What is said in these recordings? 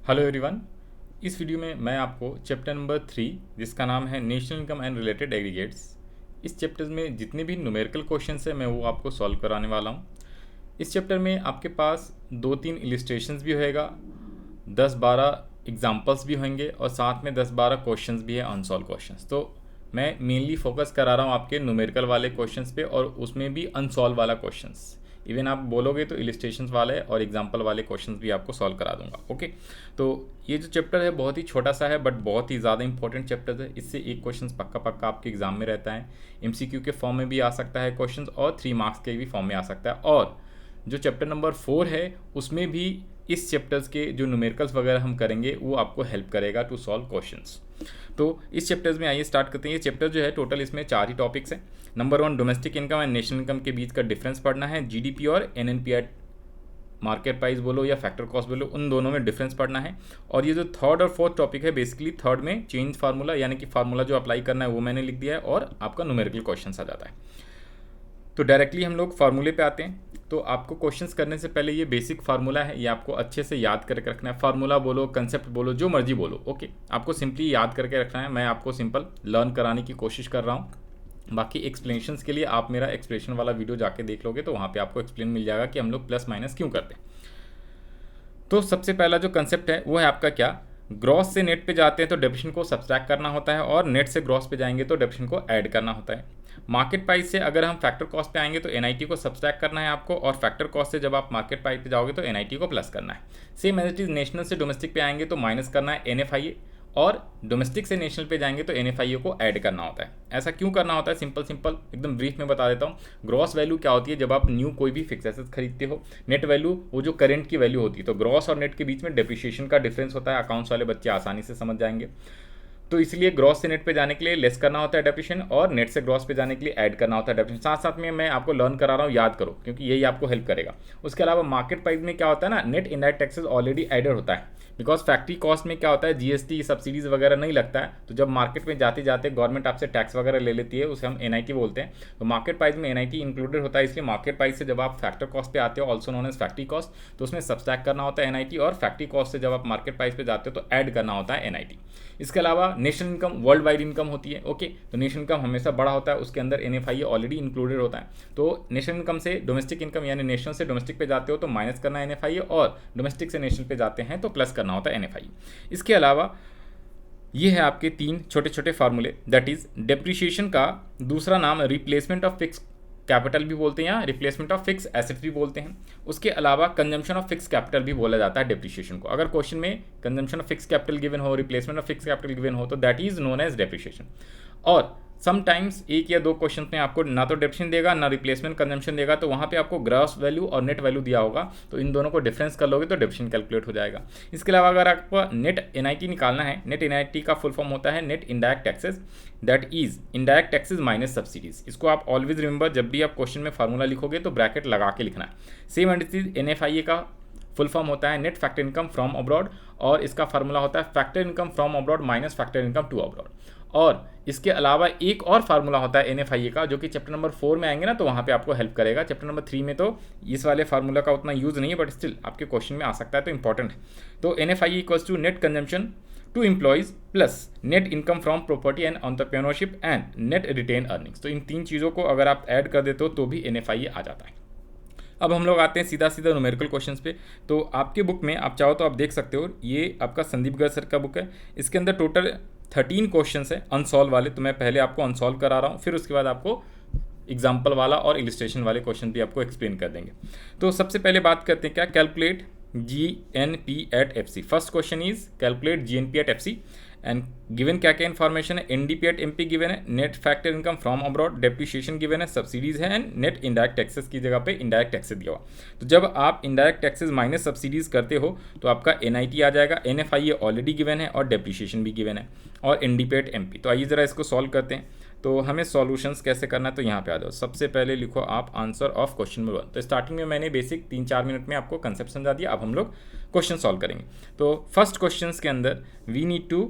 Hello everyone. इस video में मैं आपको चैप्टर नंबर 3 जिसका नाम है national income and related aggregates, इस चैप्टर में जितने भी न्यूमेरिकल क्वेश्चंस हैं मैं वो आपको सॉल्व कराने वाला हूँ। इस चैप्टर में आपके पास 2-3 इलिस्ट्रेशंस भी होएगा, 10-12 एग्जांपल्स भी होंगे और साथ में 10-12 क्वेश्चंस भी है अनसॉल्व क्वेश्चंस। तो मैं मेनली फोकस करा रहा हूँ आपके न्यूमेरिकल वाले क्वेश्चंस पे और उसमें भी अनसॉल्व वाला क्वेश्चंस। इवन आप बोलोगे तो इलिस्ट्रेशंस वाले और एग्जांपल वाले क्वेश्चंस भी आपको सॉल्व करा दूंगा। ओके, तो ये जो चैप्टर है बहुत ही छोटा सा है बट बहुत ही ज़्यादा इंपॉर्टेंट चैप्टर है। इससे एक क्वेश्चन पक्का पक्का आपके एग्जाम में रहता है, एमसीक्यू के फॉर्म में भी आ सकता है क्वेश्चन और 3 मार्क्स के भी फॉर्म में आ सकता है। और जो चैप्टर नंबर 4 है उसमें भी इस चैप्टर्स के जो न्यूमेरिकल्स वगैरह हम करेंगे वो आपको हेल्प करेगा टू सॉल्व क्वेश्चंस। तो इस चैप्टर्स में आइए स्टार्ट करते हैं। ये चैप्टर जो है टोटल इसमें 4 ही टॉपिक्स हैं। Number 1 domestic income and national income के बीच का डिफरेंस पढ़ना है। जीडीपी और एनएनपीआर मार्केट प्राइस बोलो या फैक्टर कॉस्ट बोलो, उन दोनों में डिफरेंस पढ़ना है। और ये जो थर्ड और फोर्थ टॉपिक है, बेसिकली थर्ड में चेंज फार्मूला यानी कि फार्मूला जो अप्लाई करना है वो मैंने लिख दिया है और आपका न्यूमेरिकल क्वेश्चन आ जाता है। तो डायरेक्टली हम लोग फार्मूले पे आते हैं। तो आपको क्वेश्चंस करने से पहले ये बेसिक फार्मूला है, ये आपको अच्छे से याद करके रखना है। फार्मूला बोलो, कंसेप्ट बोलो, जो मर्जी बोलो, ओके, आपको सिंपली याद करके रखना है। मैं आपको सिंपल लर्न कराने की कोशिश कर रहा हूँ। बाकी एक्सप्लेनेशंस के लिए आप मेरा एक्सप्लेनेशन वाला वीडियो जाके देख लोगे तो वहाँ पे आपको एक्सप्लेन मिल जाएगा कि हम लोग प्लस माइनस क्यों करते हैं। तो सबसे पहला जो कंसेप्ट है वो है आपका क्या, ग्रॉस से नेट पे जाते हैं तो डेप्रिसिएशन को सब्सट्रैक्ट करना होता है और नेट से ग्रॉस पे जाएंगे तो डेप्रिसिएशन को ऐड करना होता है। मार्केट प्राइस से अगर हम फैक्टर कॉस्ट पे आएंगे तो एनआईटी को सब्सट्रैक्ट करना है आपको, और फैक्टर कॉस्ट से जब आप मार्केट प्राइस पे जाओगे तो एनआईटी को प्लस करना है। Same as it is national से डोमेस्टिक पे आएंगे तो माइनस करना है एनएफआईए, और डोमेस्टिक से नेशनल पे जाएंगे तो एनएफआईए को ऐड करना होता है। ऐसा क्यों करना होता है, सिंपल एकदम ब्रीफ में बता देता हूँ। ग्रॉस वैल्यू क्या होती है, जब आप न्यू कोई भी फिक्स एसेट खरीदते हो, नेट वैल्यू वो जो करंट की वैल्यू होती है। तो ग्रॉस और नेट के बीच में डेप्रिसिएशन का डिफरेंस होता है, अकाउंट्स वाले बच्चे आसानी से समझ जाएंगे। तो इसलिए ग्रॉस से नेट पे जाने के लिए लेस करना होता है डेप्रिसिएशन, और नेट से ग्रॉस पे जाने के लिए ऐड करना होता है डेप्रिसिएशन। साथ साथ में मैं आपको लर्न करा रहा हूँ, याद करो क्योंकि यही आपको हेल्प करेगा। उसके अलावा मार्केट प्राइस में क्या होता है ना, net indirect taxes already added होता है, बिकॉज फैक्ट्री कॉस्ट में क्या होता है, जीएसटी सब्सिडीज वगैरह नहीं लगता है। तो जब मार्केट में जाते जाते गवर्नमेंट आपसे टैक्स वगैरह ले लेती है, उसे हम एनआईटी बोलते हैं। तो मार्केट प्राइस में एनआईटी इंक्लूडेड होता है, इसलिए मार्केट प्राइस से जब आप फैक्टर कॉस्ट पे आते हो, also known as factory cost, तो उसमें सब्सट्रैक्ट करना होता है एनआईटी, और फैक्ट्री कॉस्ट से जब आप मार्केट प्राइस पे जाते हो तो ऐड करना होता है एनआईटी। इसके अलावा national income world wide income होती है, ओके, तो नेशनल इनकम हमेशा बड़ा होता है, उसके अंदर एनएफआईए ऑलरेडी इंक्लूडेड होता है। तो नेशनल इनकम से डोमेस्टिक इनकम यानी नेशनल से डोमेस्टिक पे जाते हो तो माइनस करना है एनएफआईए, और डोमेस्टिक से नेशनल पे जाते हैं तो प्लस करना होता है एनएफआईए। इसके अलावा ये है आपके 3 छोटे छोटे फार्मूले, दैट इज डेप्रिसिएशन का दूसरा नाम रिप्लेसमेंट ऑफ फिक्स कैपिटल भी बोलते हैं या रिप्लेसमेंट ऑफ फिक्स एसेट भी बोलते हैं। उसके अलावा कंजम्पशन ऑफ फिक्स कैपिटल भी बोला जाता है डेप्रिसिएशन को। अगर क्वेश्चन में consumption of fix capital given हो, replacement of fix capital given हो, तो that is known as depreciation. और समटाइम्स 1 या 2 क्वेश्चन में आपको ना तो डेप्रिसिएशन देगा ना रिप्लेसमेंट कंजम्पशन देगा, तो वहाँ पे आपको ग्रॉस वैल्यू और नेट वैल्यू दिया होगा, तो इन दोनों को डिफरेंस कर लोगे तो डेप्रिसिएशन कैलकुलेट हो जाएगा। इसके अलावा अगर आपको नेट एनआईटी निकालना है, नेट एनआईटी का फुल फॉर्म होता है net indirect taxes, that is indirect taxes minus subsidies. इसको आप ऑलवेज रिमेंबर, जब भी आप क्वेश्चन में फार्मूला लिखोगे तो ब्रैकेट लगा के लिखना है। सेम एंड चीज एनएफआईए का फुल फॉर्म होता है net factor income from abroad, और इसका फार्मूला होता है factor income from abroad minus factor income to abroad. और इसके अलावा एक और फार्मूला होता है एनएफआईए का, जो कि चैप्टर नंबर 4 में आएंगे ना तो वहाँ पे आपको हेल्प करेगा। चैप्टर नंबर 3 में तो इस वाले फार्मूला का उतना यूज़ नहीं है, बट स्टिल आपके क्वेश्चन में आ सकता है तो इंपॉर्टेंट है। तो NFIA equals to net consumption to employees plus net income from property and entrepreneurship and net retain earnings. तो इन 3 चीज़ों को अगर आप ऐड कर देते हो तो भी एनएफआईए आ जाता है। अब हम लोग आते हैं सीधा सीधा न्यूमेरिकल क्वेश्चंस पे। तो आपके बुक में आप चाहो तो आप देख सकते हो, ये आपका संदीप गर्ग सर का बुक है। इसके अंदर टोटल 13 क्वेश्चंस है अनसॉल्व वाले, तो मैं पहले आपको अनसॉल्व करा रहा हूँ, फिर उसके बाद आपको एग्जाम्पल वाला और इलिस्ट्रेशन वाले क्वेश्चन भी आपको एक्सप्लेन कर देंगे। तो सबसे पहले बात करते हैं क्या, calculate GNP at FC. First question is calculate GNP at FC and given क्या क्या इन्फॉर्मेशन है, एनडीपी एट एमपी गिवन है, net factor income from abroad, depreciation given है, सब्सिडीज है, एंड नेट इनडायरेक्ट टैक्सेस की जगह पे इनडायरेक्ट टैक्सेस दिया हुआ। तो जब आप इनडायरेक्ट टैक्सेस माइनस सब्सिडीज करते हो तो आपका एनआईटी आ जाएगा, एनएफआईए ऑलरेडी गिवन है और डेप्रिसिएशन भी गिवन है, और एनडीपी एट एमपी। तो आइए ज़रा इसको सॉल्व करते हैं। तो हमें सॉल्यूशंस कैसे करना है, तो यहाँ पे आ जाओ। सबसे पहले लिखो आप आंसर ऑफ क्वेश्चन नंबर 1। तो स्टार्टिंग में मैंने बेसिक 3-4 मिनट में आपको कंसेप्ट समझा दिया, अब हम लोग क्वेश्चन सॉल्व करेंगे। तो फर्स्ट क्वेश्चन के अंदर we need to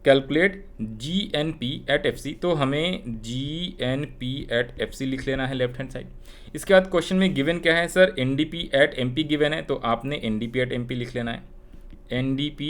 calculate GNP at FC, तो हमें जीएनपी एट एफसी लिख लेना है लेफ्ट हैंड साइड। इसके बाद क्वेश्चन में गिवन क्या है sir, NDP at MP given है, तो आपने एनडीपी एट एमपी लिख लेना है। NDP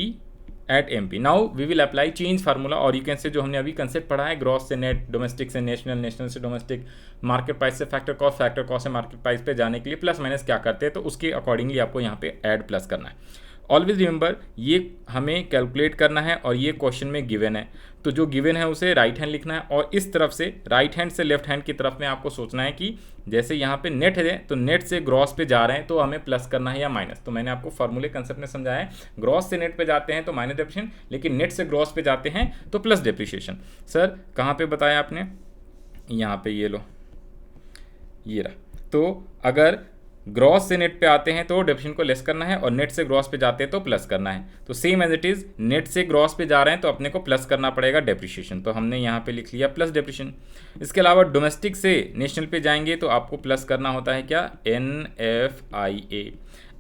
at MP। Now we will apply change formula, और यू कैन से जो हमने अभी कंसेप्ट पढ़ा है, ग्रॉस से नेट, डोमेस्टिक से नेशनल, नेशनल से डोमेस्टिक, मार्केट प्राइस से फैक्टर कॉस्ट से मार्केट प्राइस पे जाने के लिए प्लस माइनस क्या करते हैं, तो उसके अकॉर्डिंगली आपको यहाँ पे ऐड प्लस करना है। ऑलवेज रिमेंबर ये हमें कैलकुलेट करना है और ये क्वेश्चन में गिवन है, तो जो गिवन है उसे राइट हैंड लिखना है, और इस तरफ से राइट हैंड से लेफ्ट हैंड की तरफ में आपको सोचना है कि जैसे यहाँ पे नेट है तो नेट से ग्रॉस पे जा रहे हैं तो हमें प्लस करना है या माइनस। तो मैंने आपको फार्मूले कंसेप्ट में समझाया है, ग्रॉस से नेट पे जाते हैं तो माइनस डेप्रिसिएशन, लेकिन नेट से ग्रॉस पे जाते हैं तो प्लस डेप्रिसिएशन। सर कहाँ पे बताया आपने, यहाँ पे ये लो, ये रहा। तो अगर ग्रॉस से नेट पे आते हैं तो डेप्रिसिएशन को लेस करना है, और नेट से ग्रॉस पे जाते हैं तो प्लस करना है। तो same as it is, net से ग्रॉस पे जा रहे हैं तो अपने को प्लस करना पड़ेगा डेप्रिसिएशन, तो हमने यहाँ पे लिख लिया प्लस डेप्रिसिएशन। इसके अलावा डोमेस्टिक से नेशनल पे जाएंगे तो आपको प्लस करना होता है क्या, NFIA,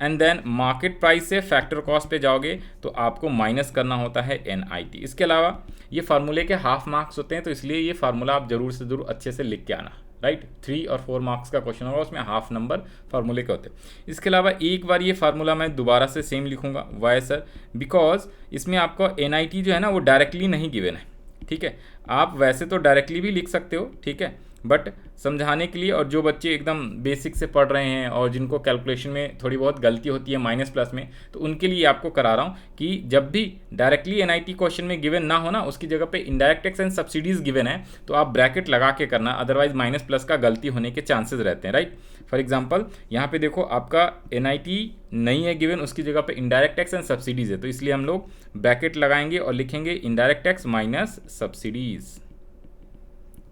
and then market price से फैक्टर कॉस्ट पे जाओगे तो आपको माइनस करना होता है NIT। इसके अलावा ये फार्मूले के हाफ मार्क्स होते हैं, तो इसलिए ये फार्मूला आप जरूर से जरूर अच्छे से लिख के आना, राइट। 3 और 4 मार्क्स का क्वेश्चन होगा, उसमें हाफ नंबर फार्मूले के होते हैं। इसके अलावा एक बार ये फार्मूला मैं दोबारा से सेम लिखूंगा, वाई सर, बिकॉज इसमें आपका NIT जो है ना वो डायरेक्टली नहीं गिवन है, ठीक है। आप वैसे तो डायरेक्टली भी लिख सकते हो, ठीक है, बट समझाने के लिए, और जो बच्चे एकदम बेसिक से पढ़ रहे हैं और जिनको कैलकुलेशन में थोड़ी बहुत गलती होती है माइनस प्लस में, तो उनके लिए आपको करा रहा हूँ कि जब भी डायरेक्टली NIT क्वेश्चन में गिवन ना हो ना, उसकी जगह पे indirect tax and subsidies given है तो आप ब्रैकेट लगा के करना, अदरवाइज माइनस प्लस का गलती होने के चांसेस रहते हैं, राइट। फॉर एग्जाम्पल यहाँ पे देखो आपका NIT नहीं है गिवन, उसकी जगह पे इनडायरेक्ट टैक्स एंड सब्सिडीज है, तो इसलिए हम लोग ब्रैकेट लगाएंगे और लिखेंगे indirect tax minus subsidies.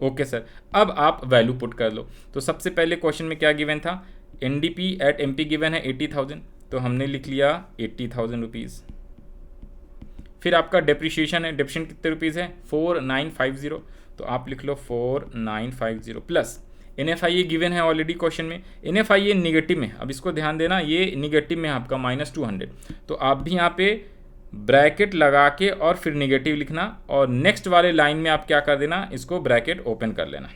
Okay sir, अब आप वैल्यू पुट कर लो। तो सबसे पहले क्वेश्चन में क्या गिवन था, NDP एट MP गिवन है 80,000, तो हमने लिख लिया 80,000 रुपीज़। फिर आपका डेप्रिसिएशन है, डेप्रिसिएशन कितने रुपीज़ है, 4950, तो आप लिख लो 4950 प्लस NFIA गिवन है ऑलरेडी क्वेश्चन में, NFIA निगेटिव में, अब इसको ध्यान देना, ये निगेटिव में आपका -200, तो आप भी यहाँ पे ब्रैकेट लगा के और फिर निगेटिव लिखना, और नेक्स्ट वाले लाइन में आप क्या कर देना, इसको ब्रैकेट ओपन कर लेना,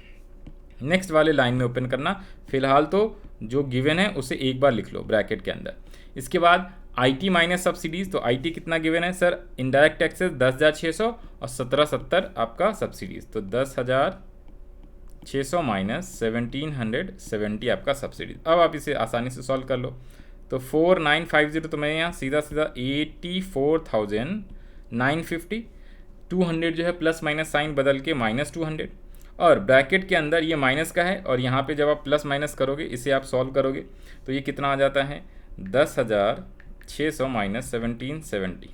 नेक्स्ट वाले लाइन में ओपन करना। फिलहाल तो जो गिवन है उसे एक बार लिख लो ब्रैकेट के अंदर। इसके बाद IT माइनस सब्सिडीज़, तो IT कितना गिवन है सर, इनडायरेक्ट टैक्सेस 10,600 और 1770 आपका सब्सिडीज़, तो 10,600 माइनस 1770 आपका सब्सिडीज। अब आप इसे आसानी से सॉल्व कर लो, तो 4950, तो मैं यहाँ सीधा 84,950, 200 जो है प्लस माइनस साइन बदल के -200, और ब्रैकेट के अंदर ये माइनस का है, और यहाँ पे जब आप प्लस माइनस करोगे, इसे आप सॉल्व करोगे तो ये कितना आ जाता है, 10,600 माइनस 1770,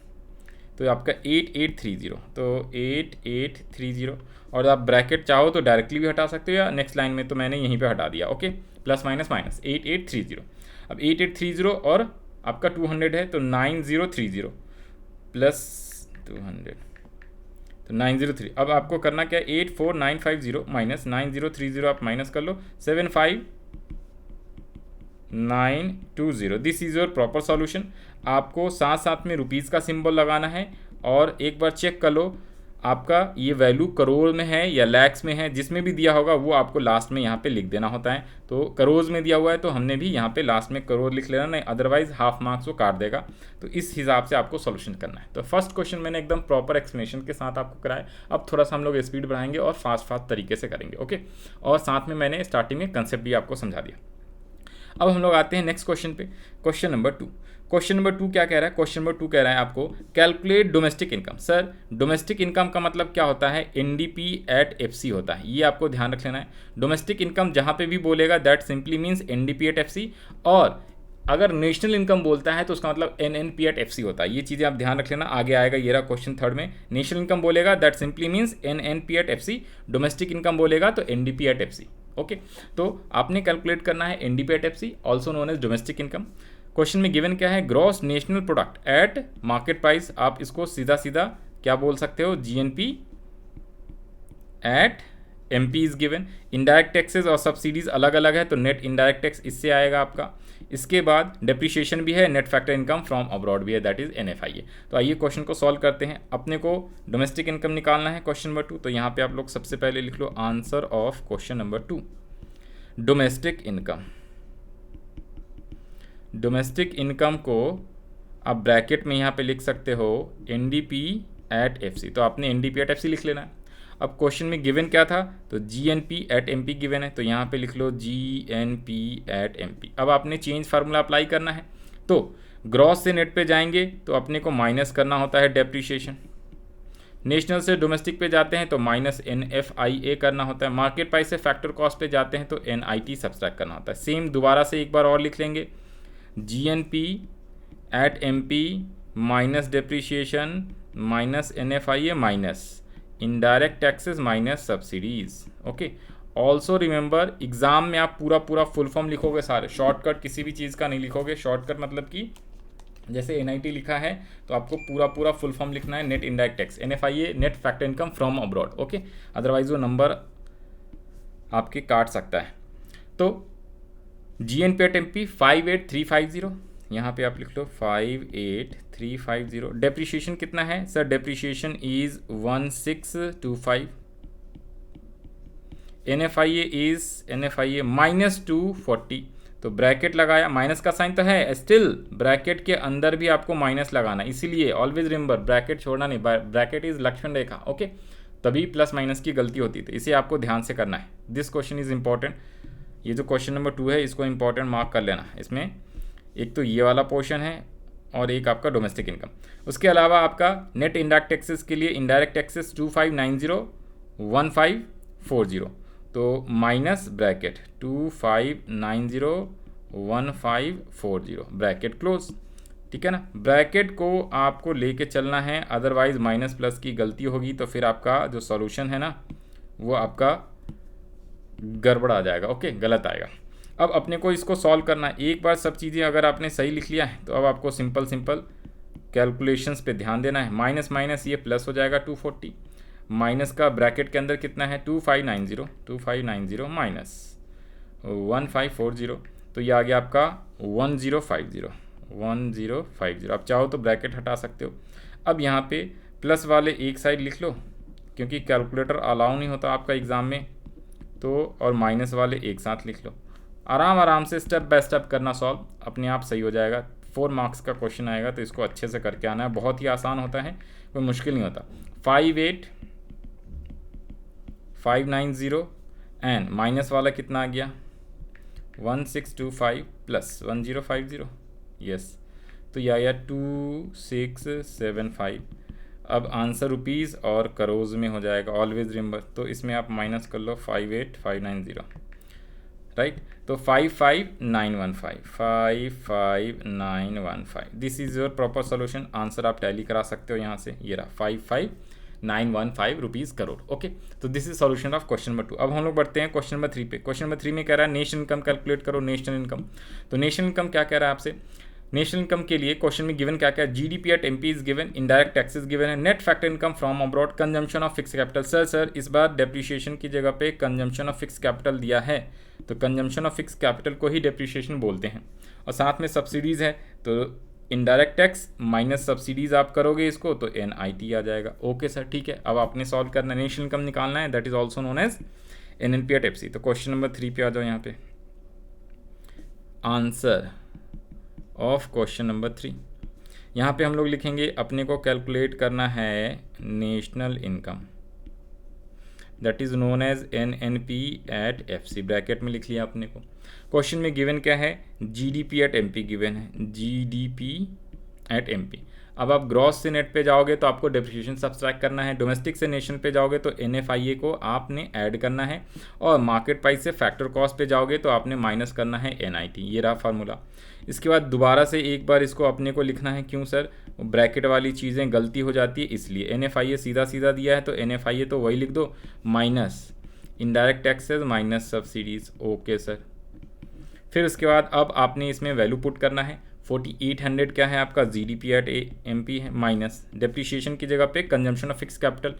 तो आपका 8830, तो 8830, और आप ब्रैकेट चाहो तो डायरेक्टली भी हटा सकते हो या नेक्स्ट लाइन में, तो मैंने यहीं पे हटा दिया, ओके, प्लस माइनस माइनस 8830। अब 8830 और आपका 200 है तो 9030 प्लस 200, तो 903। अब आपको करना क्या है, 84950 माइनस 9030 आप माइनस कर लो 75920, this is your proper solution. आपको साथ साथ में रुपीज़ का सिंबल लगाना है, और एक बार चेक कर लो आपका ये वैल्यू करोड़ में है या लैक्स में है, जिसमें भी दिया होगा वो आपको लास्ट में यहाँ पे लिख देना होता है। तो करोड़ में दिया हुआ है तो हमने भी यहाँ पे लास्ट में करोड़ लिख लेना, नहीं अदरवाइज हाफ मार्क्स वो काट देगा। तो इस हिसाब से आपको सॉल्यूशन करना है। तो फर्स्ट क्वेश्चन मैंने एकदम प्रॉपर एक्सप्लेनेशन के साथ आपको कराया। अब थोड़ा सा हम लोग स्पीड बढ़ाएंगे और फास्ट तरीके से करेंगे, ओके। और साथ में मैंने स्टार्टिंग में कंसेप्ट भी आपको समझा दिया। अब हम लोग आते हैं नेक्स्ट क्वेश्चन पे, क्वेश्चन नंबर 2। क्वेश्चन नंबर 2 क्या कह रहा है, क्वेश्चन नंबर 2 कह रहा है आपको calculate domestic income. Sir domestic income का मतलब क्या होता है, NDP एट FC होता है, ये आपको ध्यान रख लेना है। डोमेस्टिक इनकम जहाँ पे भी बोलेगा that simply means NDP at FC, और अगर नेशनल इनकम बोलता है तो उसका मतलब NNP एट FC होता है। ये चीज़ें आप ध्यान रख लेना, आगे आएगा ये रहा क्वेश्चन थर्ड में। नेशनल इनकम बोलेगा that simply means NNP at FC, domestic income बोलेगा तो NDP एट FC, ओके। तो आपने कैलकुलेट करना है NDP at FC, also known as domestic income. Question में गिवन क्या है, gross national product at market price, आप इसको सीधा सीधा क्या बोल सकते हो, GNP at MP is given. Indirect taxes और सब्सिडीज अलग अलग है तो नेट इनडायरेक्ट टैक्स इससे आएगा आपका। इसके बाद डेप्रिसिएशन भी है, net factor income from abroad भी है, दैट इज NFIA। तो आइए क्वेश्चन को सॉल्व करते हैं। अपने को डोमेस्टिक इनकम निकालना है क्वेश्चन नंबर 2, तो यहाँ पे आप लोग सबसे पहले लिख लो answer of question number 2, domestic income. Domestic income को आप ब्रैकेट में यहाँ पे लिख सकते हो NDP@FC, तो आपने NDP@FC लिख लेना है। अब क्वेश्चन में गिवन क्या था, तो GNP@MP गिवन है, तो यहाँ पे लिख लो GNP@MP। अब आपने चेंज फार्मूला अप्लाई करना है, तो ग्रॉस से नेट पे जाएंगे तो अपने को माइनस करना होता है डेप्रीशिएशन, नेशनल से डोमेस्टिक पे जाते हैं तो माइनस NFIA करना होता है, मार्केट प्राइस से फैक्टर कॉस्ट पे जाते हैं तो NIT सब्सट्रैक्ट करना होता है। सेम दोबारा से एक बार और लिख लेंगे, GNP@MP minus depreciation minus NFIA minus indirect taxes minus subsidies. Okay, also remember exam में आप पूरा पूरा फुल फॉर्म लिखोगे सारे, शॉर्टकट किसी भी चीज़ का नहीं लिखोगे। शॉर्टकट मतलब कि जैसे NIT लिखा है तो आपको पूरा पूरा फुल फॉर्म लिखना है, net indirect tax, NFIA net factor income from abroad. Okay, otherwise वो नंबर आपके काट सकता है। तो GNP@MP 58350, यहाँ पे आप लिख लो 58350। डेप्रीशिएशन कितना है sir, depreciation is 1625, NFIA is NFIA minus 240, तो ब्रैकेट लगाया, माइनस का साइन तो है, स्टिल ब्रैकेट के अंदर भी आपको माइनस लगाना, इसीलिए ऑलवेज रिमेंबर ब्रैकेट छोड़ना नहीं, bracket is Lakshman rekha. Okay, तभी प्लस माइनस की गलती होती है, तो इसे आपको ध्यान से करना है। दिस क्वेश्चन इज इंपॉर्टेंट, ये जो क्वेश्चन नंबर 2 है इसको इंपॉर्टेंट मार्क कर लेना। इसमें एक तो ये वाला पोर्शन है और एक आपका डोमेस्टिक इनकम। उसके अलावा आपका नेट इनडायरेक्ट टैक्सेस के लिए इनडायरेक्ट टैक्सेस 25901540, तो माइनस ब्रैकेट 25901540 ब्रैकेट क्लोज। ठीक है ना, ब्रैकेट को आपको लेके चलना है, अदरवाइज माइनस प्लस की गलती होगी तो फिर आपका जो सॉल्यूशन है ना वो आपका गड़बड़ आ जाएगा। ओके, गलत आएगा। अब अपने को इसको सॉल्व करना है। एक बार सब चीज़ें अगर आपने सही लिख लिया है तो अब आपको सिंपल सिंपल कैलकुलेशंस पे ध्यान देना है। माइनस माइनस ये प्लस हो जाएगा 240, माइनस का ब्रैकेट के अंदर कितना है 2590 माइनस 1540, तो ये आ गया आपका 1050। आप चाहो तो ब्रैकेट हटा सकते हो। अब यहाँ पे प्लस वाले एक साइड लिख लो क्योंकि कैलकुलेटर अलाउ नहीं होता आपका एग्ज़ाम में, तो और माइनस वाले एक साथ लिख लो। आराम आराम से स्टेप बाय स्टेप करना सॉल्व, अपने आप सही हो जाएगा। 4 मार्क्स का क्वेश्चन आएगा तो इसको अच्छे से करके आना है, बहुत ही आसान होता है, कोई मुश्किल नहीं होता। 58590 एंड माइनस वाला कितना आ गया 1625 प्लस 1050, यस, तो यह आया 2675। अब आंसर रुपीज़ और करोड़ में हो जाएगा, ऑलवेज रिमेंबर। तो इसमें आप माइनस कर लो 58590, राइट, तो 55915 this is your proper solution. Answer आप टैली करा सकते हो यहाँ से, ये रहा 55915 रुपीज़ करोड़। ओके, तो this is solution of question number 2। अब हम लोग बढ़ते हैं क्वेश्चन नंबर 3 पे। क्वेश्चन नंबर 3 में कह रहा है नेशनल इनकम कैलकुलेट करो, नेशनल इनकम। तो नेशनल इनकम क्या कह रहा है आपसे, नेशनल इनकम के लिए क्वेश्चन में गिवन क्या क्या है, GDP@MP is given, indirect taxes given है, net factor income from abroad, consumption of fix capital. Sir इस बार डेप्रीशिएशन की जगह पे कंजम्पशन ऑफ फिक्स कैपिटल दिया है, तो कंजम्पशन ऑफ फिक्स कैपिटल को ही डेप्रीशिएशन बोलते हैं। और साथ में सब्सिडीज़ है, तो इनडायरेक्ट टैक्स माइनस सब्सिडीज़ आप करोगे इसको तो NIT आ जाएगा। ओके सर, ठीक है। अब आपने सॉल्व करना है, नेशनल इनकम निकालना है, that is also known as NNP@FC। तो क्वेश्चन नंबर 3 पे आ जाओ। यहाँ पे आंसर ऑफ क्वेश्चन नंबर 3, यहाँ पे हम लोग लिखेंगे अपने को कैलकुलेट करना है national income, that is known as NNP@FC, bracket में लिख लिया अपने को। क्वेश्चन में गिवन क्या है, GDP@MP गिवन है, GDP@MP। अब आप ग्रॉस से नेट पे जाओगे तो आपको डेप्रिसिएशन सब्सट्रैक्ट करना है, डोमेस्टिक से नेशनल पे जाओगे तो NFIA को आपने ऐड करना है, और मार्केट प्राइस से फैक्टर कॉस्ट पे जाओगे तो आपने माइनस करना है NIT। ये रहा फार्मूला। इसके बाद दोबारा से एक बार इसको अपने को लिखना है, क्यों सर, ब्रैकेट वाली चीज़ें गलती हो जाती है इसलिए। NFIA सीधा सीधा दिया है तो NFIA तो वही लिख दो, minus indirect taxes minus subsidies. Okay sir. फिर उसके बाद अब आपने इसमें वैल्यू पुट करना है, 4800 क्या है आपका GDP@MP है, माइनस डेप्रीशिएशन की जगह पे कंजम्पशन ऑफ फिक्स कैपिटल,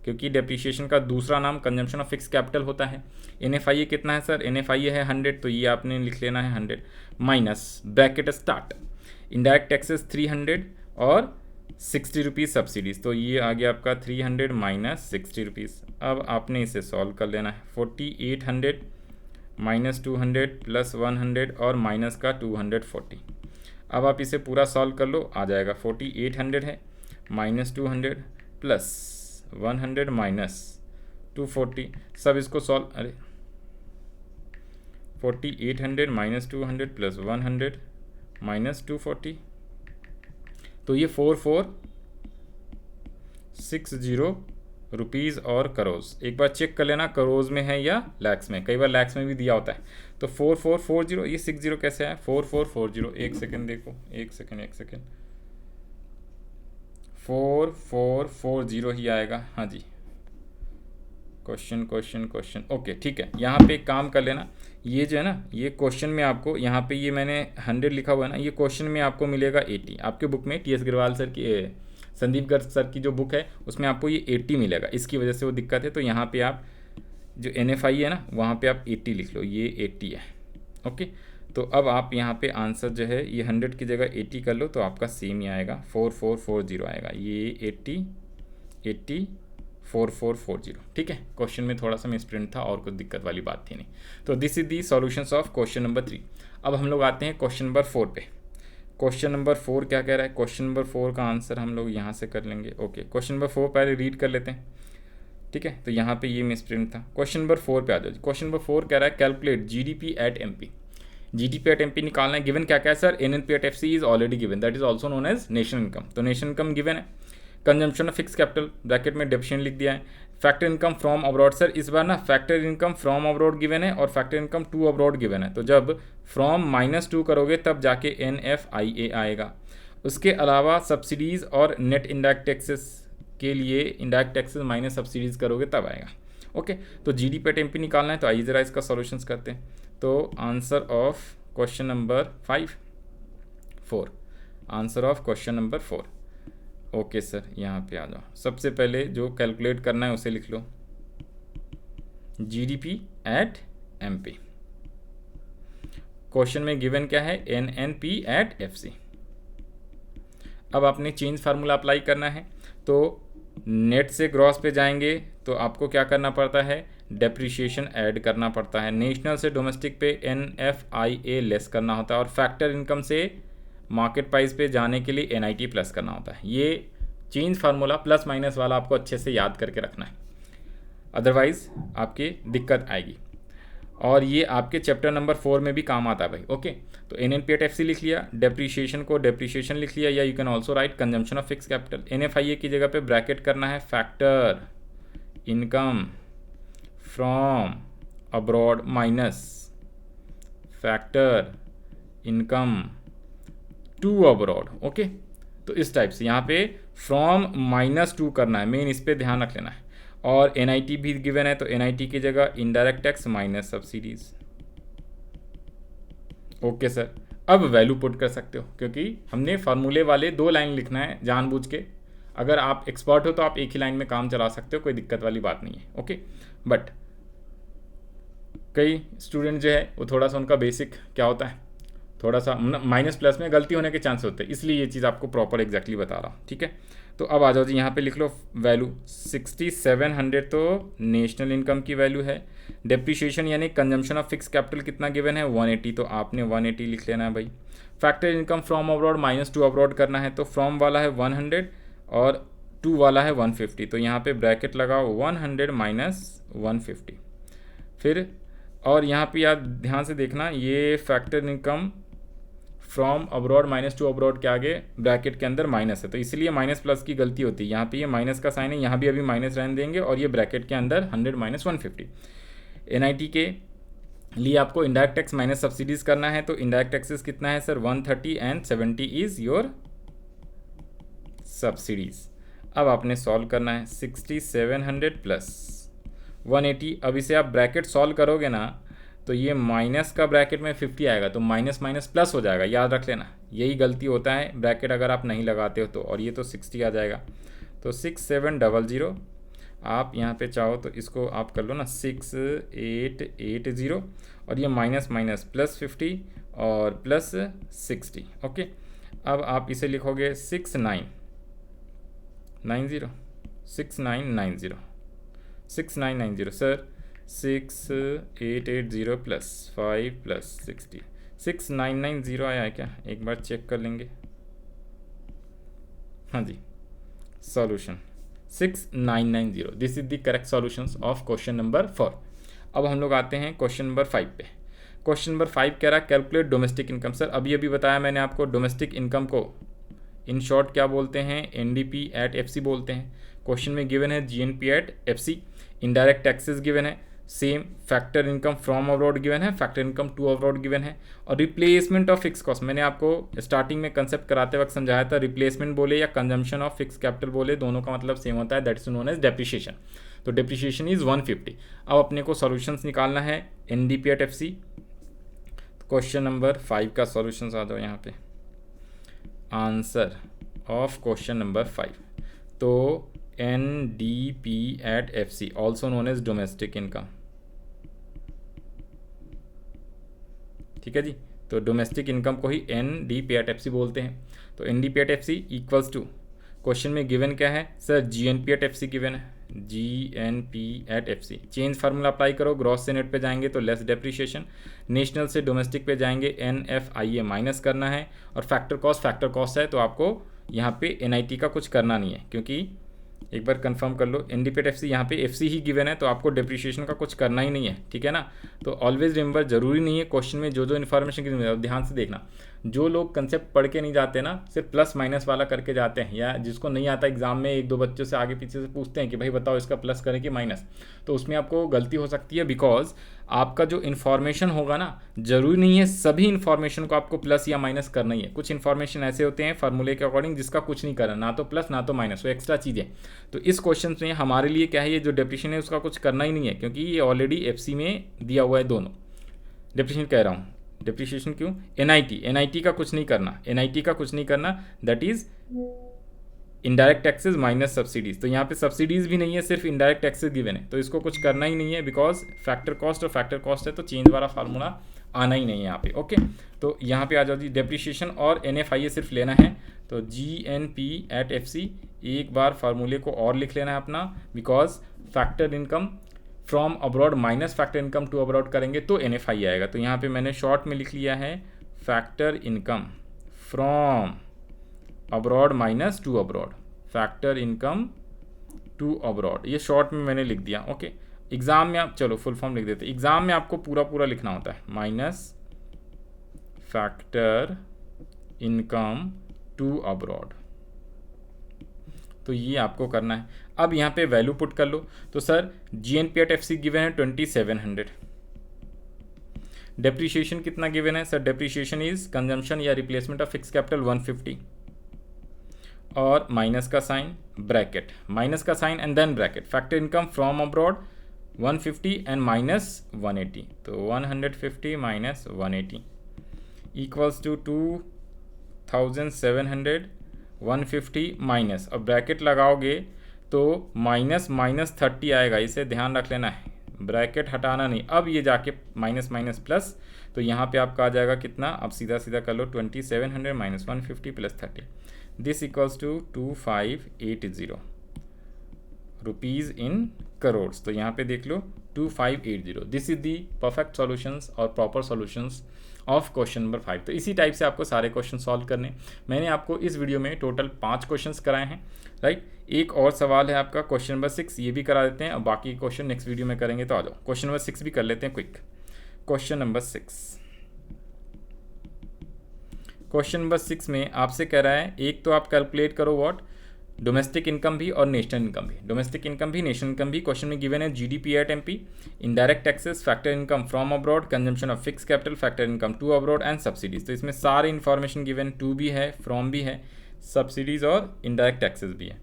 क्योंकि डेप्रीशिएशन का दूसरा नाम कंजम्पशन ऑफ फिक्स कैपिटल होता है। NFIA कितना है सर, NFIA है 100, तो ये आपने लिख लेना है 100 minus bracket start indirect taxes 300 और 60 रुपीज़ सब्सिडीज़, तो ये आ गया आपका 300 माइनस 60 रुपीज़। अब आपने इसे सॉल्व कर लेना है, 4800 माइनस 200 प्लस 100 और माइनस का 240। अब आप इसे पूरा सॉल्व कर लो, आ जाएगा 4800 है माइनस 200 प्लस 100 माइनस 240, सब इसको सॉल्व, अरे 4800 माइनस 200 प्लस 100 माइनस 240, तो ये 4460 रुपीज़ और करोज़। एक बार चेक कर लेना करोज़ में है या लैक्स में, कई बार लैक्स में भी दिया होता है। तो 4440, ये 60 कैसे आया 4440, एक सेकेंड देखो, एक सेकेंड 4440 ही आएगा। हाँ जी, क्वेश्चन ओके ठीक है। यहाँ पे एक काम कर लेना, ये जो है ना, ये क्वेश्चन में आपको यहाँ पे ये मैंने 100 लिखा हुआ है ना, ये क्वेश्चन में आपको मिलेगा 80। आपके बुक में TS अग्रवाल सर की, संदीप गर्ग सर की जो बुक है उसमें आपको ये 80 मिलेगा, इसकी वजह से वो दिक्कत है। तो यहाँ पे आप जो NFI है ना, वहाँ पे आप 80 लिख लो, ये 80 है। ओके, तो अब आप यहाँ पे आंसर जो है ये 100 की जगह 80 कर लो, तो आपका सेम ही आएगा 4440 आएगा। ये 80 4440, ठीक है। क्वेश्चन में थोड़ा सा मिसप्रिंट था और कुछ दिक्कत वाली बात थी नहीं। तो this is the solutions of question number 3। अब हम लोग आते हैं क्वेश्चन नंबर 4 पे। क्वेश्चन नंबर 4 क्या कह रहा है? क्वेश्चन नंबर 4 का आंसर हम लोग यहाँ से कर लेंगे। ओके, क्वेश्चन नंबर 4 पहले रीड कर लेते हैं, ठीक है। तो यहाँ पे ये मिसप्रिंट था। क्वेश्चन नंबर 4 पे आ जाओ। क्वेश्चन नंबर 4 कह रहा है calculate GDP at MP। GDP at MP निकालना है। गिवन क्या क्या है sir? NNP at FC is already given, that is also known as national income. तो नेशनल इनकम गिवन है। Consumption of fix capital bracket में डेफिशिएंट लिख दिया है। Factor income from abroad, sir इस बार ना factor income from abroad given है और factor income to abroad given है। तो जब फ्रॉम -2 करोगे तब जाके NFIA आएगा। उसके अलावा सब्सिडीज़ और नेट इनडायरेक्ट टैक्सेस के लिए इनडायरेक्ट टैक्सेस माइनस सब्सिडीज़ करोगे तब आएगा। ओके, तो GDP एट MP निकालना है। तो आइए ज़रा इसका सॉल्यूशंस करते हैं। तो answer of question number 4, answer of question number 4। Okay sir, यहाँ पे आ जाओ। सबसे पहले जो कैलकुलेट करना है उसे लिख लो, GDP एट MP। क्वेश्चन में गिवन क्या है? NNP at FC। अब आपने चेंज फार्मूला अप्लाई करना है। तो नेट से ग्रॉस पे जाएंगे तो आपको क्या करना पड़ता है? डेप्रिशिएशन ऐड करना पड़ता है। नेशनल से डोमेस्टिक पे NFIA लेस करना होता है और फैक्टर इनकम से मार्केट प्राइस पे जाने के लिए NIT प्लस करना होता है। ये चेंज फार्मूला प्लस माइनस वाला आपको अच्छे से याद करके रखना है, अदरवाइज आपकी दिक्कत आएगी। और ये आपके चैप्टर नंबर 4 में भी काम आता है भाई। ओके, तो NNP एट FC लिख लिया, डेप्रीशिएशन को डेप्रीशिएशन लिख लिया, या you can also write consumption of fix capital. NFIA की जगह पे ब्रैकेट करना है factor income from abroad minus factor income to abroad. Okay, तो इस टाइप से यहाँ पे फ्रॉम -2 करना है, मेन इस पर ध्यान रख लेना है। और NIT भी गिवन है, तो NIT की जगह indirect tax minus subsidies. Okay sir, अब वैल्यू पुट कर सकते हो, क्योंकि हमने फार्मूले वाले 2 लाइन लिखना है जानबूझ के। अगर आप एक्सपर्ट हो तो आप एक ही लाइन में काम चला सकते हो, कोई दिक्कत वाली बात नहीं है। ओके, बट कई स्टूडेंट जो है वो थोड़ा सा उनका बेसिक क्या होता है, थोड़ा सा माइनस प्लस में गलती होने के चांस होते हैं, इसलिए ये चीज़ आपको प्रॉपर एग्जैक्टली बता रहा हूँ। ठीक है, तो अब आ जाओ जी, यहाँ पे लिख लो वैल्यू 6700 तो नेशनल इनकम की वैल्यू है। डेप्रिशिएशन यानी कंजम्पशन ऑफ फिक्स कैपिटल कितना गिवन है? 180, तो आपने 180 लिख लेना है भाई। Factor income from abroad -2 abroad करना है, तो फ्रॉम वाला है 100 और 2 वाला है 150, तो यहाँ पे ब्रैकेट लगाओ 100 माइनस 150। फिर और यहाँ पे यार ध्यान से देखना, ये factor income from abroad -2 abroad के आगे ब्रैकेट के अंदर माइनस है, तो इसलिए माइनस प्लस की गलती होती है। यहाँ पे ये माइनस का साइन है, यहाँ भी अभी माइनस रहने देंगे, और ये ब्रैकेट के अंदर 100 माइनस 150। NIT के लिए आपको इनडायरेक्ट टैक्स माइनस सब्सिडीज करना है, तो इनडायरेक्ट टैक्सेस कितना है sir? 130 and 70 is your subsidies. अब आपने सॉल्व करना है 6700 प्लस 180। अब इसे आप ब्रैकेट सॉल्व करोगे ना, तो ये माइनस का ब्रैकेट में 50 आएगा, तो माइनस माइनस प्लस हो जाएगा, याद रख लेना। यही गलती होता है ब्रैकेट अगर आप नहीं लगाते हो तो। और ये तो 60 आ जाएगा, तो 6700। आप यहाँ पे चाहो तो इसको आप कर लो ना 6880, और ये माइनस माइनस प्लस 50 और प्लस 60। ओके, अब आप इसे लिखोगे 6990 सर, 6880 प्लस 5 प्लस 60, 6990 आया है क्या, एक बार चेक कर लेंगे। हाँ जी, solution 6990, this is the correct solutions of question number 4। अब हम लोग आते हैं क्वेश्चन नंबर 5 पे। क्वेश्चन नंबर 5 कह रहा है कैलकुलेट डोमेस्टिक इनकम। सर अभी बताया मैंने आपको, डोमेस्टिक इनकम को इन शॉर्ट क्या बोलते हैं, एनडीपी एट एफसी बोलते हैं। क्वेश्चन में गिवन है GNP at FC, indirect taxes given है, same factor income from abroad given है, factor income to abroad given है, और रिप्लेसमेंट ऑफ फिक्स कॉस्ट मैंने आपको स्टार्टिंग में कंसेप्ट कराते वक्त समझाया था, रिप्लेसमेंट बोले या कंजम्पशन ऑफ फिक्स कैपिटल बोले, दोनों का मतलब सेम होता है, that is known as depreciation. तो डेप्रिशिएशन इज 150। अब अपने को सॉल्यूशंस निकालना है NDP at FC. Question number 5 का सॉल्यूशंस आ जाओ यहाँ पे, आंसर ऑफ क्वेश्चन नंबर 5। तो NDP at FC also known as domestic income, ठीक है जी। तो डोमेस्टिक इनकम को ही एनडीपी एट एफसी बोलते हैं। तो NDP at FC equals to, question में गिवन क्या है sir, GNP at FC given है, GNP at FC. Change formula apply करो, ग्रॉस से नेट पे जाएंगे तो लेस डेप्रिशिएशन, नेशनल से डोमेस्टिक पे जाएंगे एनएफआईए माइनस करना है, और फैक्टर कॉस्ट है तो आपको यहाँ पे एनआईटी का कुछ करना नहीं है, क्योंकि एक बार कंफर्म कर लो एनडीपी एट एफसी, यहाँ पे एफसी ही गिवन है तो आपको डेप्रिशिएशन का कुछ करना ही नहीं है, ठीक है ना। तो ऑलवेज रिमेंबर, जरूरी नहीं है क्वेश्चन में जो इन्फॉर्मेशन की, ध्यान से देखना, जो लोग कंसेप्ट पढ़ के नहीं जाते ना, सिर्फ प्लस माइनस वाला करके जाते हैं, या जिसको नहीं आता एग्जाम में एक दो बच्चों से आगे पीछे से पूछते हैं कि भाई बताओ इसका प्लस करें कि माइनस, तो उसमें आपको गलती हो सकती है, बिकॉज आपका जो इन्फॉर्मेशन होगा ना, जरूरी नहीं है सभी इन्फॉर्मेशन को आपको प्लस या माइनस करना ही है। कुछ इन्फॉर्मेशन ऐसे होते हैं फार्मूले के अकॉर्डिंग जिसका कुछ नहीं करना, ना तो प्लस ना तो माइनस, वो एक्स्ट्रा चीज़ है। तो इस क्वेश्चन में हमारे लिए क्या है, ये जो डेप्रिशिएशन है उसका कुछ करना ही नहीं है, क्योंकि ये ऑलरेडी एफसी में दिया हुआ है दोनों। डेप्रिशिएशन कह रहा हूँ, डेप्रिशिएशन क्यों, एनआईटी का कुछ नहीं करना, एनआईटी का कुछ नहीं करना, that is indirect taxes minus subsidies. तो यहाँ पे सब्सिडीज भी नहीं है, सिर्फ इनडायरेक्ट टैक्सेस गिवन है, तो इसको कुछ करना ही नहीं है, बिकॉज फैक्टर कॉस्ट और फैक्टर कॉस्ट है, तो चेंज वाला फार्मूला आना ही नहीं है यहाँ पे। ओके, तो यहाँ पे आ जाओ जी, डेप्रिशिएशन और एनएफआईए सिर्फ लेना है, तो जीएनपी एट एफसी, एक बार फार्मूले को और लिख लेना है अपना, because factor income from abroad minus factor income to abroad करेंगे तो एनएफआई आएगा। तो यहाँ पे मैंने शॉर्ट में लिख लिया है factor income from abroad minus to abroad, factor income to abroad, ये शॉर्ट में मैंने लिख दिया। ओके, एग्जाम में आप, चलो फुल फॉर्म लिख देते, एग्जाम में आपको पूरा लिखना होता है, minus factor income to abroad, तो ये आपको करना है। अब यहाँ पे वैल्यू पुट कर लो, तो sir GNP at FC given है 2700, डेप्रिशिएशन कितना गिवन है सर, डेप्रिशिएशन इज कंजम्पशन या रिप्लेसमेंट ऑफ फिक्स कैपिटल 150, और माइनस का साइन, ब्रैकेट, माइनस का sign and then bracket, factor income from abroad 150 and minus 180, तो 150 माइनस 180 इक्वल्स टू 2700, 150 माइनस, अब bracket लगाओगे तो माइनस माइनस 30 आएगा, इसे ध्यान रख लेना है, ब्रैकेट हटाना नहीं। अब ये जाके माइनस माइनस प्लस, तो यहाँ पे आपका आ जाएगा कितना, अब सीधा सीधा कर लो, 2700 minus 150 plus 30, this equals to 2580 rupees in crores. तो यहाँ पे देख लो 2580, this is the perfect solutions और proper solutions of question number 5। तो इसी टाइप से आपको सारे क्वेश्चन सॉल्व करने, मैंने आपको इस वीडियो में टोटल 5 क्वेश्चंस कराए हैं, राइट। एक और सवाल है आपका क्वेश्चन नंबर 6, ये भी करा देते हैं, और बाकी क्वेश्चन नेक्स्ट वीडियो में करेंगे। तो आ जाओ क्वेश्चन नंबर 6 भी कर लेते हैं quick. Question number 6, question number 6 में आपसे कह रहा है, एक तो आप कैलकुलेट करो व्हाट, डोमेस्टिक इनकम भी और नेशनल इनकम भी, डोमेस्टिक इनकम भी नेशनल इनकम भी। क्वेश्चन में गिवन है GDP at MP, indirect taxes, factor income from abroad, consumption of fix capital, factor income to abroad and subsidies. तो इसमें सारे इन्फॉर्मेशन गिवन, टू भी है, फ्रॉम भी है, सब्सिडीज और इनडायरेक्ट टैक्सेस भी है।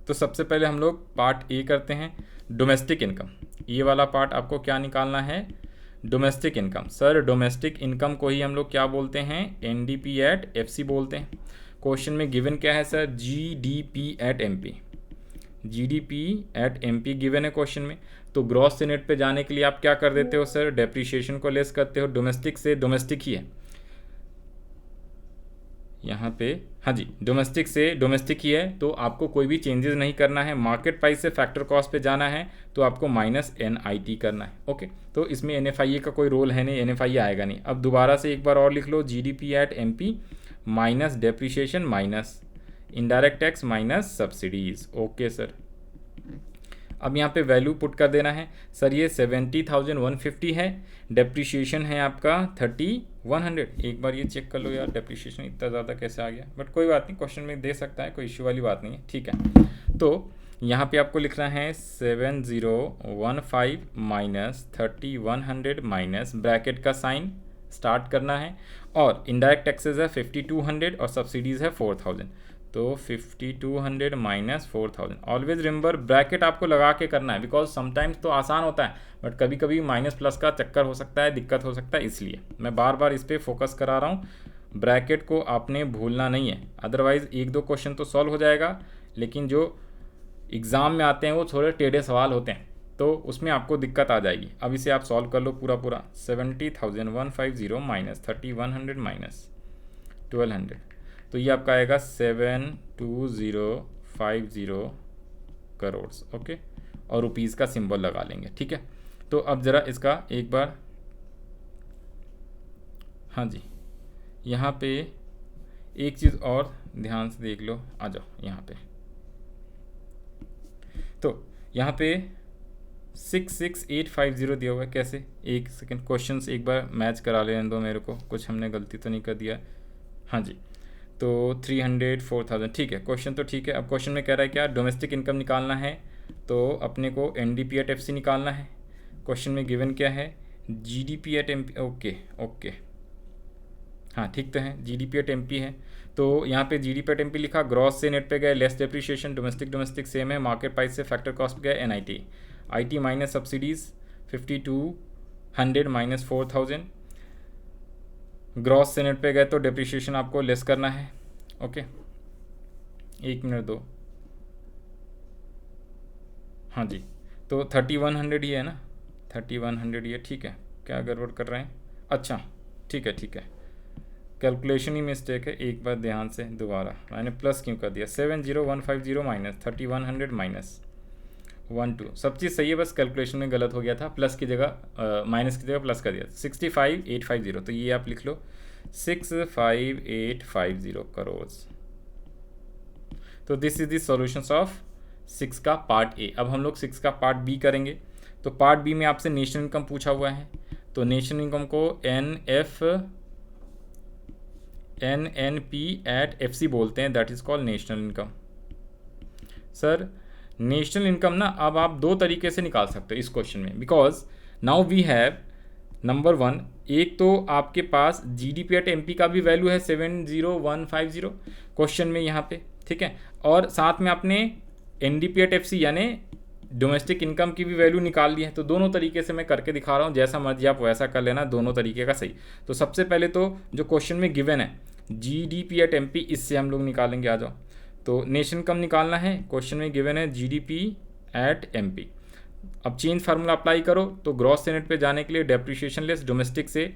तो सबसे पहले हम लोग पार्ट ए करते हैं, डोमेस्टिक इनकम। ये वाला पार्ट आपको क्या निकालना है, domestic income. Sir domestic income को ही हम लोग क्या बोलते हैं, एनडीपी एट एफसी बोलते हैं। क्वेश्चन में गिवन क्या है sir, GDP at MP, GDP at MP given है क्वेश्चन में। तो ग्रॉस से नेट पे जाने के लिए आप क्या कर देते हो सर, डेप्रिशिएशन को लेस करते हो, डोमेस्टिक से डोमेस्टिक ही है, यहाँ पे हाँ जी, डोमेस्टिक से डोमेस्टिक ही है तो आपको कोई भी चेंजेस नहीं करना है। मार्केट प्राइस से फैक्टर कॉस्ट पे जाना है तो आपको माइनस NIT करना है। ओके, तो इसमें NFIA का कोई रोल है नहीं, NFIA आएगा नहीं। अब दोबारा से एक बार और लिख लो, GDP at MP minus depreciation minus indirect tax minus subsidies. Okay sir, अब यहाँ पे वैल्यू पुट कर देना है। सर ये 70,150 है, डेप्रीशिएशन है आपका 3100। एक बार ये चेक कर लो यार, डेप्रीशिएशन इतना ज़्यादा कैसे आ गया, बट कोई बात नहीं, क्वेश्चन में दे सकता है, कोई इश्यू वाली बात नहीं है। ठीक है, तो यहाँ पे आपको लिखना है 7015 माइनस 3100 माइनस ब्रैकेट का साइन स्टार्ट करना है, और इनडायरेक्ट टैक्सेस है 5200 और सब्सिडीज़ है 4000। तो 5200 माइनस 4000। ऑलवेज रिमेंबर ब्रैकेट आपको लगा के करना है, बिकॉज समटाइम्स तो आसान होता है बट कभी कभी माइनस प्लस का चक्कर हो सकता है, दिक्कत हो सकता है, इसलिए मैं बार बार इस पर फोकस करा रहा हूँ। ब्रैकेट को आपने भूलना नहीं है, अदरवाइज़ एक दो क्वेश्चन तो सॉल्व हो जाएगा, लेकिन जो एग्ज़ाम में आते हैं वो थोड़े टेढ़े सवाल होते हैं तो उसमें आपको दिक्कत आ जाएगी। अब इसे आप सॉल्व कर लो पूरा 70,150 माइनस 3100 माइनस 1200, तो ये आपका आएगा 72050 करोड़। ओके, और रुपीज़ का सिंबल लगा लेंगे। ठीक है, तो अब ज़रा इसका एक बार, हाँ जी, यहाँ पे एक चीज़ और ध्यान से देख लो, आ जाओ यहाँ पे। तो यहाँ पे 66850 दिया हुआ है, कैसे? एक सेकेंड, क्वेश्चन एक बार मैच करा लेने दो मेरे को, कुछ हमने गलती तो नहीं कर दिया। हाँ जी, तो 300 4000, ठीक है, क्वेश्चन तो ठीक है। अब क्वेश्चन में कह रहा है क्या, डोमेस्टिक इनकम निकालना है तो अपने को NDP एट FC निकालना है। क्वेश्चन में गिवन क्या है, GDP एट MP। ओके, हाँ ठीक तो है, GDP एट MP है, तो यहाँ पे GDP एट MP लिखा, ग्रॉस से नेट पे गए लेस डेप्रीशिएशन, डोमेस्टिक सेम है, मार्केट प्राइस से फैक्टर कॉस्ट पे गए NIT, IT minus subsidies 5200 minus 4000, gross से नेट पे गए तो डेप्रीशिएशन आपको लेस करना है। ओके, एक मिनट दो, हाँ जी, तो 3100 ही है ना, 3100 ही है। ठीक है, क्या गड़बड़ कर रहे हैं? अच्छा ठीक है, कैलकुलेशन ही मिस्टेक है, एक बार ध्यान से दोबारा, मैंने प्लस क्यों कर दिया, 70150 माइनस 3100 माइनस 12, सब चीज़ सही है, बस कैलकुलेशन में गलत हो गया था, प्लस की जगह माइनस की जगह प्लस कर दिया, 65850, तो ये आप लिख लो 65850 करोड़। तो this is the solutions of 6 का पार्ट ए। अब हम लोग 6 का पार्ट बी करेंगे। तो पार्ट बी में आपसे नेशनल इनकम पूछा हुआ है, तो नेशनल इनकम को NNP एट FC बोलते हैं, that is called national income. Sir national income ना अब आप दो तरीके से निकाल सकते हो इस क्वेश्चन में, because now we have number 1, एक तो आपके पास GDP एट MP का भी वैल्यू है 70150 क्वेश्चन में यहाँ पे, ठीक है, और साथ में आपने NDP एट FC यानी डोमेस्टिक इनकम की भी वैल्यू निकाल ली है। तो दोनों तरीके से मैं करके दिखा रहा हूँ, जैसा मर्जी आप वैसा कर लेना, दोनों तरीके का सही। तो सबसे पहले तो जो क्वेश्चन में गिवन है GDP एट MP, इससे हम लोग निकालेंगे, आ जाओ। तो नेशनल इनकम निकालना है, क्वेश्चन में गिवन है GDP एट MP। अब चेंज फार्मूला अप्लाई करो, तो ग्रॉस से नेट पे जाने के लिए डेप्रीशिएशन लेस, डोमेस्टिक से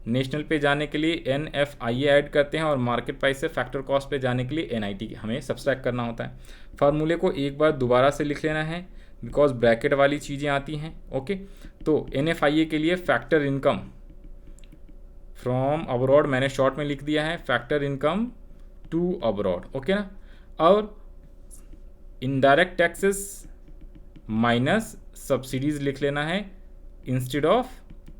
नेशनल पे जाने के लिए NFIA ऐड करते हैं, और मार्केट प्राइस से फैक्टर कॉस्ट पे जाने के लिए NIT हमें सब्सट्रैक्ट करना होता है। फार्मूले को एक बार दोबारा से लिख लेना है, बिकॉज ब्रैकेट वाली चीज़ें आती हैं। ओके, तो NFIA के लिए फैक्टर इनकम फ्रॉम अब्रॉड मैंने शॉर्ट में लिख दिया है, factor income to abroad. Okay ना, और इनडायरेक्ट टैक्सेस माइनस सब्सिडीज़ लिख लेना है इंस्टेड ऑफ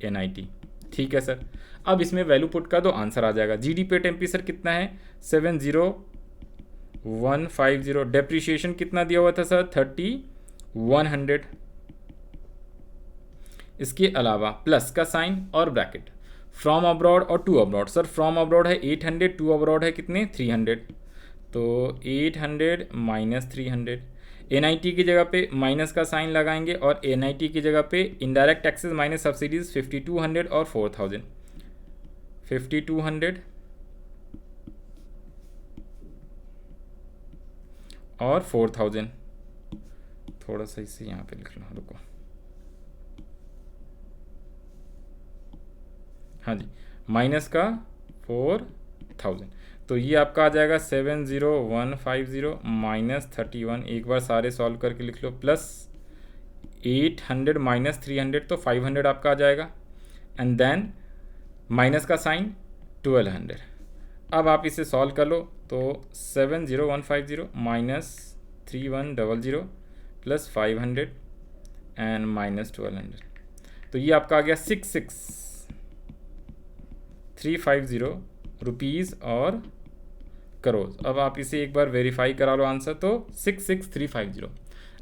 NIT। ठीक है सर, अब इसमें वैल्यू पुट कर दो, आंसर आ जाएगा। GDP एट MP सर कितना है, 70150। डेप्रीशिएशन कितना दिया हुआ था सर, 3100। इसके अलावा प्लस का साइन और ब्रैकेट, फ्रॉम अब्रॉड और to abroad. Sir from abroad है 800, टू अब्रॉड है कितने, 300, तो 800 माइनस 300। NIT की जगह पे माइनस का साइन लगाएंगे, और NIT की जगह पे इनडायरेक्ट टैक्सेस माइनस सब्सिडीज 5200 और 4000, 5200 और 4000। थोड़ा सा इसे यहाँ पे लिख लो, रुको, हाँ जी, माइनस का 4000। तो ये आपका आ जाएगा 70150 माइनस 31, एक बार सारे सॉल्व करके लिख लो, प्लस 800 माइनस 300 तो 500 आपका आ जाएगा, एंड देन माइनस का साइन 1200। अब आप इसे सॉल्व कर लो तो 70150 माइनस 3100 प्लस 500 एंड माइनस 1200, तो ये आपका आ गया 66350 रुपीज़ और करोड़। अब आप इसे एक बार वेरीफाई करा लो आंसर, तो 66350,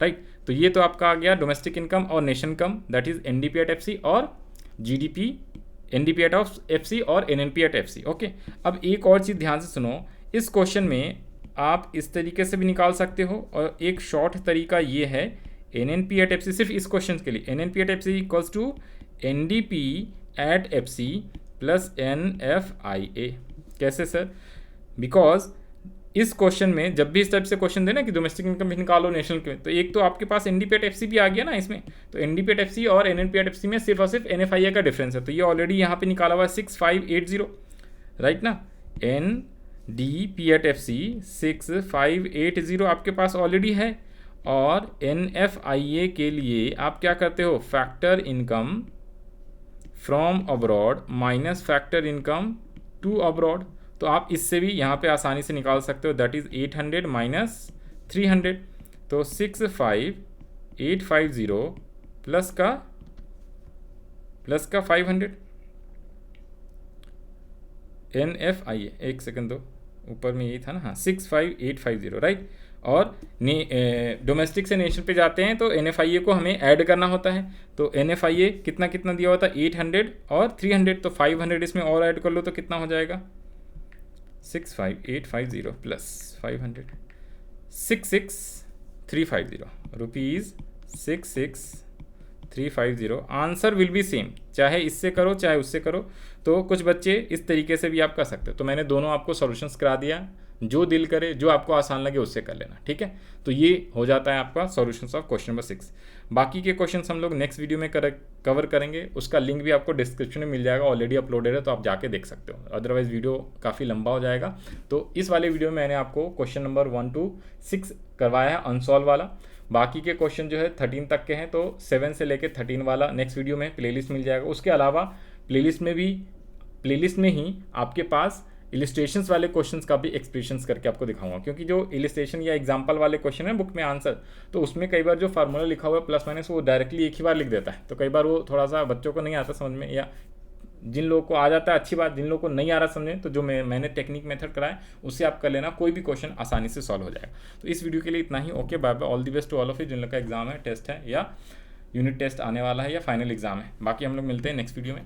राइट। तो ये तो आपका आ गया डोमेस्टिक इनकम और nation income, that is NDP at FC और जीडीपी, एनडीपी एट एफसी और एनएनपी एट एफसी। ओके, अब एक और चीज़ ध्यान से सुनो, इस क्वेश्चन में आप इस तरीके से भी निकाल सकते हो, और एक शॉर्ट तरीका ये है एनएनपी एट एफसी, सिर्फ इस क्वेश्चन के लिए NNP at FC equals to NDP at FC plus NFIA. कैसे सर? बिकॉज इस क्वेश्चन में जब भी इस टाइप से क्वेश्चन देना कि डोमेस्टिक इनकम भी निकालो नेशनल के, तो एक तो आपके पास एनडीपी एट एफसी भी आ गया ना इसमें, तो एनडीपी एट एफसी और एनएनपी एट एफसी में सिर्फ और सिर्फ एनएफआईए का डिफरेंस है, तो ये ऑलरेडी यहाँ पे निकाला हुआ है 6580, राइट ना। एनडीपी एट एफसी 6580 आपके पास ऑलरेडी है, और एनएफआईए के लिए आप क्या करते हो, factor income from abroad minus factor income to abroad, तो आप इससे भी यहाँ पे आसानी से निकाल सकते हो, दैट इज़ 800 माइनस 300, तो 65850 प्लस का 500 एनएफआईए, एक सेकंड दो, ऊपर में यही था ना, हाँ 65850, राइट। और डोमेस्टिक से नेशनल पे जाते हैं तो एनएफआईए को हमें ऐड करना होता है, तो एनएफआईए कितना कितना दिया होता है 800 और 300, तो 500 इसमें और ऐड कर लो तो कितना हो जाएगा 65850 plus 500, 66350 rupees, 66350। Answer will be same, चाहे इससे करो चाहे उससे करो, तो कुछ बच्चे इस तरीके से भी आप कर सकते हो। तो मैंने दोनों आपको सॉल्यूशंस करा दिया, जो दिल करे जो आपको आसान लगे उससे कर लेना, ठीक है। तो ये हो जाता है आपका सॉल्यूशंस ऑफ क्वेश्चन नंबर 6। बाकी के क्वेश्चंस हम लोग नेक्स्ट वीडियो में कवर करेंगे, उसका लिंक भी आपको डिस्क्रिप्शन में मिल जाएगा, ऑलरेडी अपलोडेड है, तो आप जाके देख सकते हो, अदरवाइज वीडियो काफ़ी लंबा हो जाएगा। तो इस वाले वीडियो में मैंने आपको क्वेश्चन नंबर 1 to 6 करवाया है अनसॉल्व वाला, बाकी के क्वेश्चन जो है 13 तक के हैं, तो 7 से लेकर 13 वाला नेक्स्ट वीडियो में प्लेलिस्ट मिल जाएगा। उसके अलावा प्लेलिस्ट में ही आपके पास इलिस्ट्रेशंस वाले क्वेश्चंस का भी एक्सप्रेशंस करके आपको दिखाऊंगा, क्योंकि जो इलिस्ट्रेशन या एग्जांपल वाले क्वेश्चन है बुक में आंसर, तो उसमें कई बार जो फार्मूला लिखा हुआ है प्लस माइनस वो डायरेक्टली एक ही बार लिख देता है, तो कई बार वो थोड़ा सा बच्चों को नहीं आता समझ में, या जिन लोगों को आ जाता है अच्छी बात, जिन लोगों को नहीं आ रहा समझे, तो जो मैंने टेक्निक मेथड कराया उससे आप कर लेना, कोई भी क्वेश्चन आसानी से सॉल्व हो जाएगा। तो इस वीडियो के लिए इतना ही। Okay, bye bye, all the best to all of you, जिन लोग का एग्जाम है, टेस्ट है, या यूनिट टेस्ट आने वाला है, या फाइनल एग्जाम है। बाकी हम लोग मिलते हैं नेक्स्ट वीडियो में।